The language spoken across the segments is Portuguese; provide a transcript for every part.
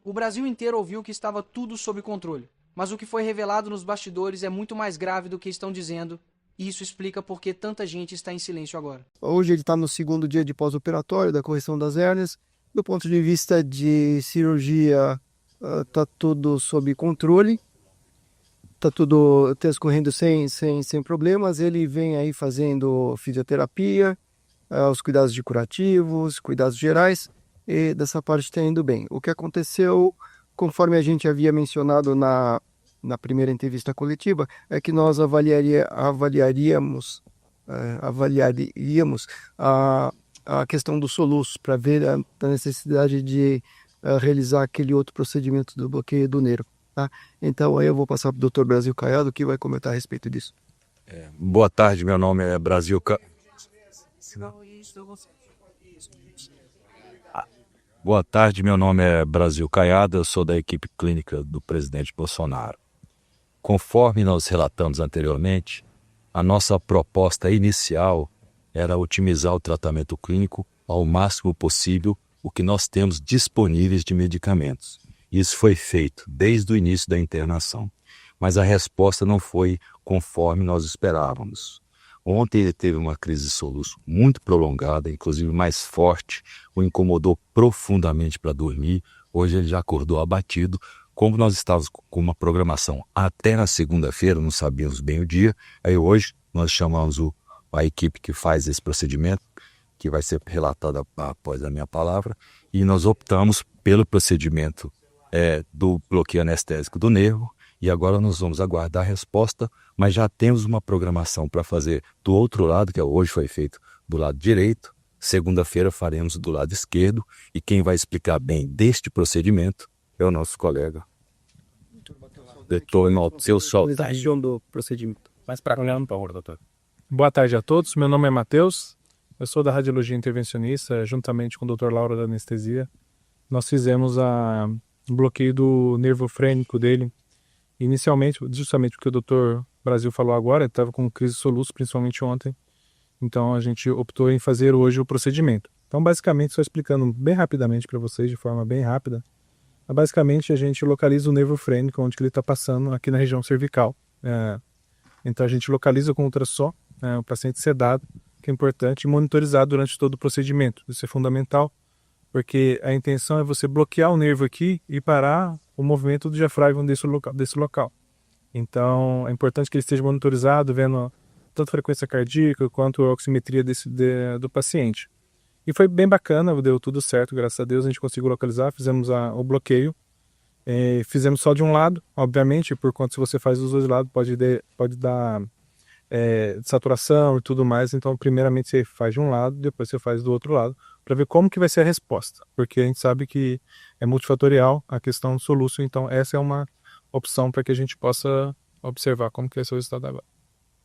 O Brasil inteiro ouviu que estava tudo sob controle, mas o que foi revelado nos bastidores é muito mais grave do que estão dizendo, e isso explica por que tanta gente está em silêncio agora. Hoje ele está no segundo dia de pós-operatório da correção das hérnias. Do ponto de vista de cirurgia, está tudo sob controle, está tudo transcorrendo sem problemas. Ele vem aí fazendo fisioterapia, os cuidados de curativos, cuidados gerais, e dessa parte está indo bem. O que aconteceu, conforme a gente havia mencionado na primeira entrevista coletiva, é que nós avaliaríamos a questão dos soluços para ver a necessidade de realizar aquele outro procedimento do bloqueio do nervo. Tá? Então aí eu vou passar para o Dr. Brasil Caiado, que vai comentar a respeito disso. Boa tarde, meu nome é Brasil Boa tarde, meu nome é Brasil Caiado, eu sou da equipe clínica do presidente Bolsonaro. Conforme nós relatamos anteriormente, a nossa proposta inicial era otimizar o tratamento clínico ao máximo possível o que nós temos disponíveis de medicamentos. Isso foi feito desde o início da internação, mas a resposta não foi conforme nós esperávamos. Ontem ele teve uma crise de soluço muito prolongada, inclusive mais forte, o incomodou profundamente para dormir. Hoje ele já acordou abatido. Como nós estávamos com uma programação até na segunda-feira, não sabíamos bem o dia, aí hoje nós chamamos a equipe que faz esse procedimento, que vai ser relatada após a minha palavra, e nós optamos pelo procedimento do bloqueio anestésico do nervo, e agora nós vamos aguardar a resposta, mas já temos uma programação para fazer do outro lado, que hoje foi feito do lado direito, segunda-feira faremos do lado esquerdo, e quem vai explicar bem deste procedimento é o nosso colega. Do procedimento. Mais para olhar, por favor, doutor. Boa tarde a todos, meu nome é Matheus, eu sou da Radiologia Intervencionista, juntamente com o Dr. Laura da Anestesia. Nós fizemos o bloqueio do nervo frênico dele. Inicialmente, justamente o que o Dr. Brasil falou agora, ele estava com crise de soluço, principalmente ontem. Então a gente optou em fazer hoje o procedimento. Então basicamente, só explicando bem rapidamente para vocês, de forma bem rápida, basicamente a gente localiza o nervo frênico, onde que ele está passando aqui na região cervical. Então a gente localiza com ultrassom, o paciente sedado, que é importante, e monitorizado durante todo o procedimento. Isso é fundamental, porque a intenção é você bloquear o nervo aqui e parar o movimento do diafragma desse local. Então é importante que ele esteja monitorizado, vendo tanto a frequência cardíaca quanto a oximetria do paciente. E foi bem bacana, deu tudo certo, graças a Deus a gente conseguiu localizar, fizemos o bloqueio. Fizemos só de um lado, obviamente, por conta se você faz dos dois lados pode dar saturação e tudo mais. Então primeiramente você faz de um lado, depois você faz do outro lado, para ver como que vai ser a resposta, porque a gente sabe que é multifatorial a questão do soluço. Então essa é uma opção para que a gente possa observar como que vai ser o resultado agora.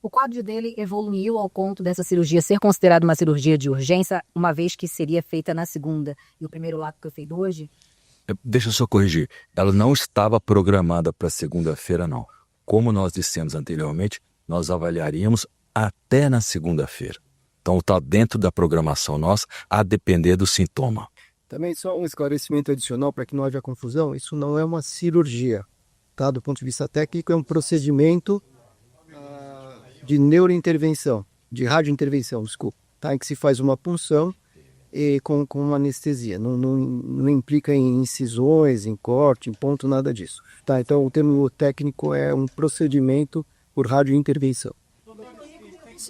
O quadro dele evoluiu ao ponto dessa cirurgia ser considerada uma cirurgia de urgência, uma vez que seria feita na segunda e o primeiro lado que foi feito hoje? Deixa eu só corrigir, ela não estava programada para segunda-feira, não. Como nós dissemos anteriormente, nós avaliaríamos até na segunda-feira. Então está dentro da programação nossa, a depender do sintoma. Também só um esclarecimento adicional para que não haja confusão, isso não é uma cirurgia, tá? Do ponto de vista técnico é um procedimento de neurointervenção, de radiointervenção, desculpa, tá? Em que se faz uma punção e com uma anestesia, não implica em incisões, em corte, em ponto, nada disso, tá? Então o termo técnico é um procedimento por radiointervenção.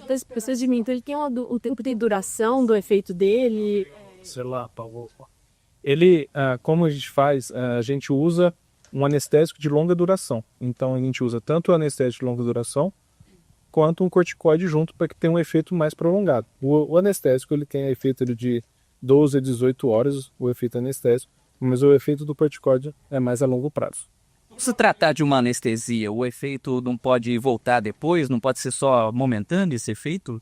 Esse procedimento, ele tem o tempo de duração do efeito dele? Sei lá, Paulo. Ele, como a gente faz, a gente usa um anestésico de longa duração. Então a gente usa tanto o anestésico de longa duração quanto um corticoide junto para que tenha um efeito mais prolongado. O anestésico ele tem efeito de 12 a 18 horas, o efeito anestésico, mas o efeito do corticoide é mais a longo prazo. Se tratar de uma anestesia, o efeito não pode voltar depois? Não pode ser só momentâneo esse efeito?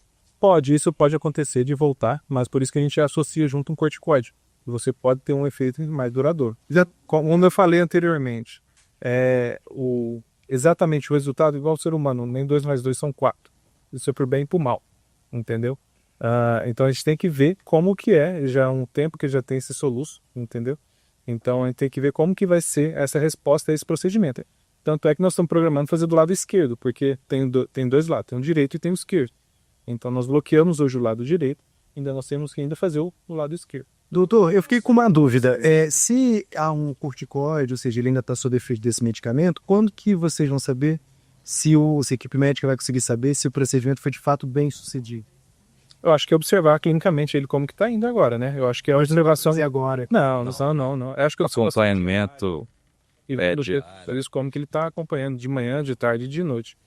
Isso pode acontecer de voltar, mas por isso que a gente associa junto um corticoide. Você pode ter um efeito mais duradouro. Como eu falei anteriormente, exatamente o resultado igual ao ser humano, nem 2 mais 2 são 4. Isso é por bem e por mal, entendeu? Então a gente tem que ver como que já há um tempo que já tem esse soluço, entendeu? Então a gente tem que ver como que vai ser essa resposta a esse procedimento. Tanto é que nós estamos programando fazer do lado esquerdo, porque tem dois lados, tem o direito e tem o esquerdo. Então nós bloqueamos hoje o lado direito, ainda nós temos que ainda fazer o lado esquerdo. Doutor, eu fiquei com uma dúvida. Se há um corticoide, ou seja, ele ainda está sob efeito desse medicamento, quando que vocês vão saber se a equipe médica vai conseguir saber se o procedimento foi de fato bem sucedido? Eu acho que é observar clinicamente ele como que está indo agora, né? Eu acho que é uma observação... agora. Não. Eu acho que Acompanhamento e isso como que ele está acompanhando de manhã, de tarde e de noite.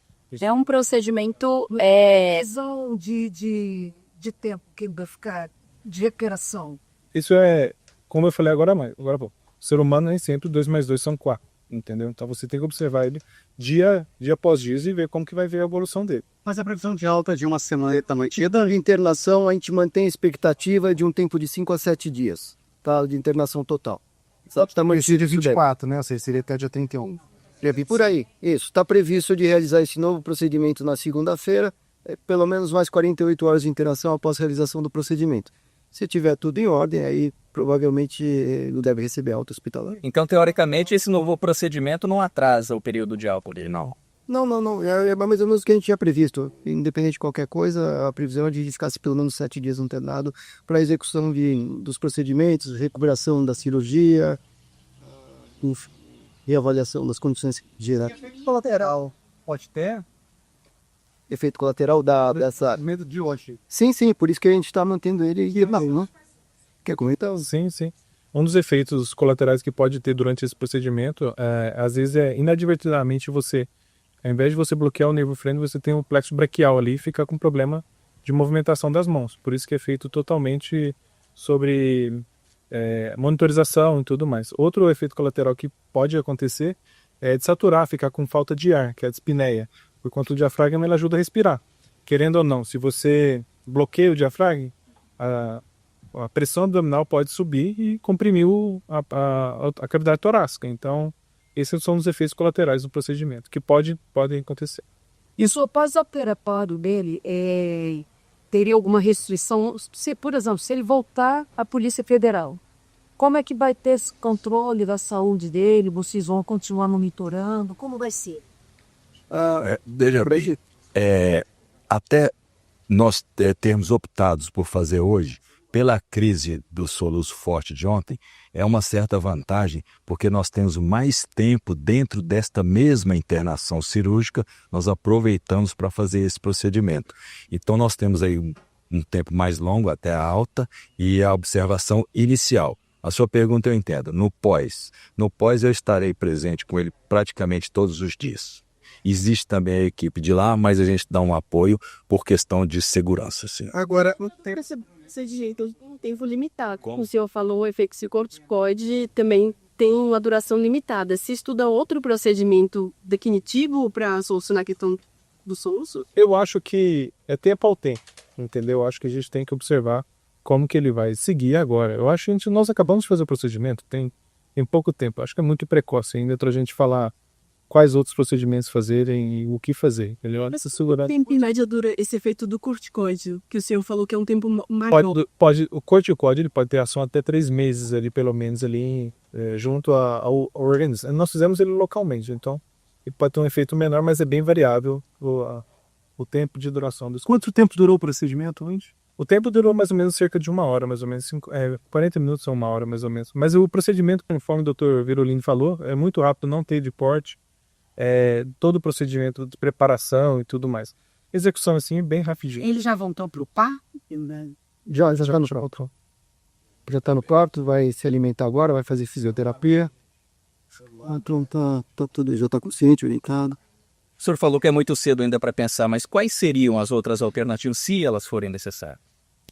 É um procedimento Previsão de tempo que vai ficar de recuperação. Isso é, como eu falei agora há pouco. O ser humano nem sempre 2 mais 2 são 4, entendeu? Então você tem que observar ele dia após dia e ver como que vai ver a evolução dele. Mas a previsão de alta de uma semana está mantida. De internação, a gente mantém a expectativa de um tempo de 5 a 7 dias, tá? De internação total. Está mantido dia 24, né? Ou seja, seria até dia 31. Por aí, isso. Está previsto de realizar esse novo procedimento na segunda-feira, pelo menos mais 48 horas de internação após a realização do procedimento. Se tiver tudo em ordem, aí provavelmente ele deve receber alta hospitalar. Então, teoricamente, esse novo procedimento não atrasa o período de álcool dele, não? Não. É mais ou menos o que a gente tinha previsto. Independente de qualquer coisa, a previsão é de ficar pelo menos 7 dias internado para a execução dos procedimentos, recuperação da cirurgia, reavaliação das condições gerais. Efeito colateral pode ter? Efeito colateral dessa... Medo de hoje. Sim, por isso que a gente está mantendo ele não. Quer comentar? Sim. Um dos efeitos colaterais que pode ter durante esse procedimento, às vezes inadvertidamente você, ao invés de você bloquear o nervo frênico, você tem um plexo braquial ali e fica com problema de movimentação das mãos. Por isso que é feito totalmente sobre monitorização e tudo mais. Outro efeito colateral que pode acontecer é de saturar, ficar com falta de ar, que é a dispneia. Por conta do diafragma, ele ajuda a respirar. Querendo ou não, se você bloqueia o diafragma, a pressão abdominal pode subir e comprimir a cavidade torácica. Então, esses são os efeitos colaterais do procedimento, que podem acontecer. Isso o pós-operatório dele teria alguma restrição? Por exemplo, se ele voltar à Polícia Federal, como é que vai ter esse controle da saúde dele? Vocês vão continuar monitorando? Como vai ser? Veja bem, até nós termos optados por fazer hoje, pela crise do soluço forte de ontem, é uma certa vantagem, porque nós temos mais tempo dentro desta mesma internação cirúrgica, nós aproveitamos para fazer esse procedimento. Então nós temos aí um tempo mais longo até a alta e a observação inicial. A sua pergunta eu entendo. No pós eu estarei presente com ele praticamente todos os dias. Existe também a equipe de lá, mas a gente dá um apoio por questão de segurança. Assim. Agora, Esse jeito tem um tempo limitado. Como o senhor falou, o efeito corticoide também tem uma duração limitada. Se estuda outro procedimento definitivo para solucionar a questão do soluço? Eu acho que é tempo ao tempo, entendeu? Eu acho que a gente tem que observar como que ele vai seguir agora. Eu acho que nós acabamos de fazer o procedimento, tem pouco tempo. Eu acho que é muito precoce ainda para a gente falar quais outros procedimentos fazerem e o que fazer, entendeu? Mas quanto tempo em média dura esse efeito do corticoide, que o senhor falou que é um tempo maior? O corticoide ele pode ter ação até 3 meses ali, pelo menos ali, junto ao organismo. Nós fizemos ele localmente, então ele pode ter um efeito menor, mas é bem variável o tempo de duração desse. quanto tempo durou o procedimento antes? O tempo durou mais ou menos cerca de 1 hora, mais ou menos, 40 minutos a 1 hora, mais ou menos. Mas o procedimento, conforme o Dr. Virolini falou, é muito rápido, não tem de porte. Todo o procedimento de preparação e tudo mais. Execução assim, bem rapidinho. Eles já voltou para o par? Já está no quarto. Já está no quarto, vai se alimentar agora, vai fazer fisioterapia. Então tá tudo, já está consciente, orientado. O senhor falou que é muito cedo ainda para pensar, mas quais seriam as outras alternativas, se elas forem necessárias?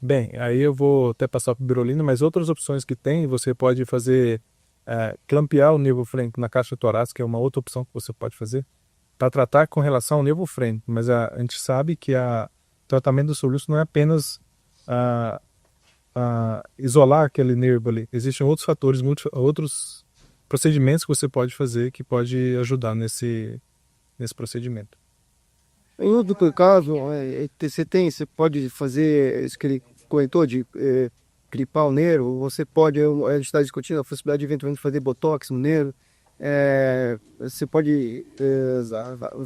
Bem, aí eu vou até passar para o Birolino, mas outras opções que tem, você pode fazer, clampear o nervo frênico na caixa torácica, é uma outra opção que você pode fazer, para tratar com relação ao nervo frênico. Mas a gente sabe que o tratamento do soluço não é apenas isolar aquele nervo ali. Existem outros fatores, outros procedimentos que você pode fazer que pode ajudar nesse procedimento. Em outro caso, você pode fazer isso que ele comentou, de clipar o nervo, você pode, a gente está discutindo a possibilidade de eventualmente fazer botox no nervo, você pode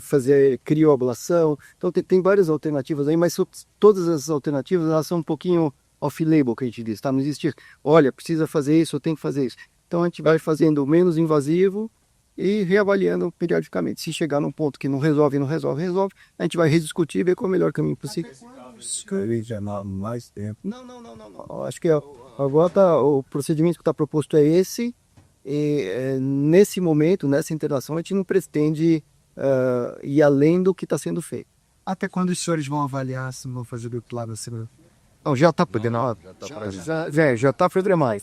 fazer crioablação, então tem várias alternativas aí, mas todas essas alternativas elas são um pouquinho off-label, que a gente diz, tá? Não existe, olha, precisa fazer isso, ou tem que fazer isso. Então a gente vai fazendo menos invasivo e reavaliando periodicamente. Se chegar num ponto que não resolve, a gente vai rediscutir e ver qual é o melhor caminho possível. Mais tempo. Não. Acho que agora o procedimento que está proposto é esse. E nesse momento, nessa interação, a gente não pretende ir além do que está sendo feito. Até quando os senhores vão avaliar se vão fazer do plano assim? Não, já está podendo. Já está programado.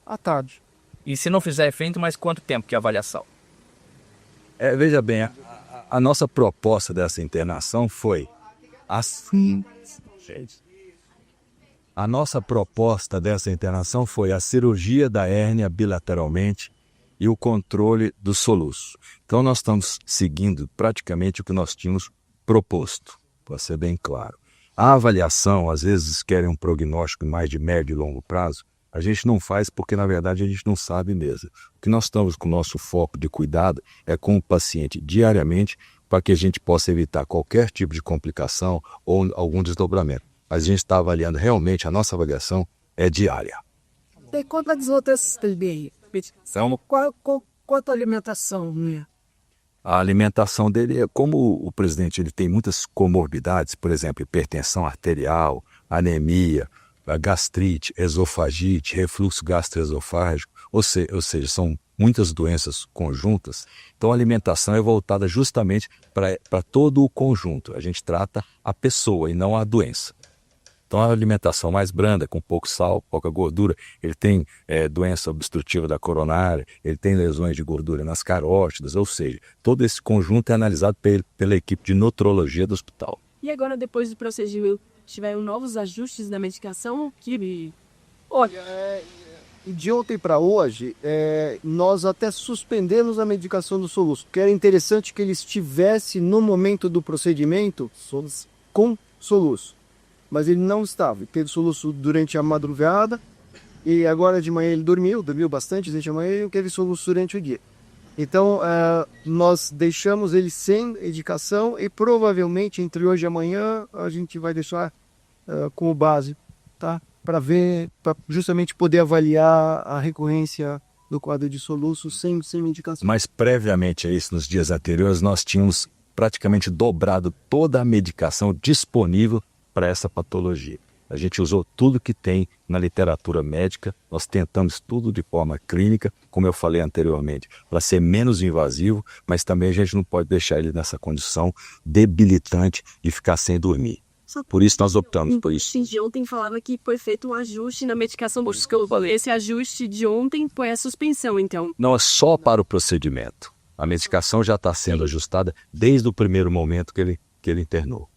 À tarde. E se não fizer efeito, mais quanto tempo que é a avaliação? Veja bem, a nossa proposta dessa internação foi assim. A nossa proposta dessa internação foi a cirurgia da hérnia bilateralmente e o controle do soluço. Então nós estamos seguindo praticamente o que nós tínhamos proposto, para ser bem claro. A avaliação, às vezes, querem um prognóstico mais de médio e longo prazo. A gente não faz porque, na verdade, a gente não sabe mesmo. O que nós estamos com o nosso foco de cuidado é com o paciente diariamente para que a gente possa evitar qualquer tipo de complicação ou algum desdobramento. Mas a gente está avaliando realmente, a nossa avaliação é diária. Tem quantas outras também? Quanto a alimentação, né? A alimentação dele é como o presidente ele tem muitas comorbidades, por exemplo, hipertensão arterial, anemia, gastrite, esofagite, refluxo gastroesofágico, ou seja, são muitas doenças conjuntas. Então a alimentação é voltada justamente para todo o conjunto. A gente trata a pessoa e não a doença. Então a alimentação mais branda, com pouco sal, pouca gordura, ele tem doença obstrutiva da coronária, ele tem lesões de gordura nas carótidas, ou seja, todo esse conjunto é analisado pela equipe de nutrologia do hospital. E agora, depois do procedimento, tiveram novos ajustes na medicação? Olha, de ontem para hoje, nós até suspendemos a medicação do soluço, porque era interessante que ele estivesse no momento do procedimento com soluço. Mas ele não estava, ele teve soluço durante a madrugada e agora de manhã ele dormiu bastante durante a manhã e teve soluço durante o dia. Então nós deixamos ele sem medicação e provavelmente entre hoje e amanhã a gente vai deixar como base, tá? Para justamente poder avaliar a recorrência do quadro de soluço sem medicação. Mas previamente a isso, nos dias anteriores, nós tínhamos praticamente dobrado toda a medicação disponível para essa patologia. A gente usou tudo que tem na literatura médica, nós tentamos tudo de forma clínica, como eu falei anteriormente, para ser menos invasivo, mas também a gente não pode deixar ele nessa condição debilitante de ficar sem dormir. Por isso nós optamos por isso. De ontem falava que foi feito um ajuste na medicação. Esse ajuste de ontem foi a suspensão, então. Não, é só para o procedimento. A medicação já está sendo ajustada desde o primeiro momento que ele internou.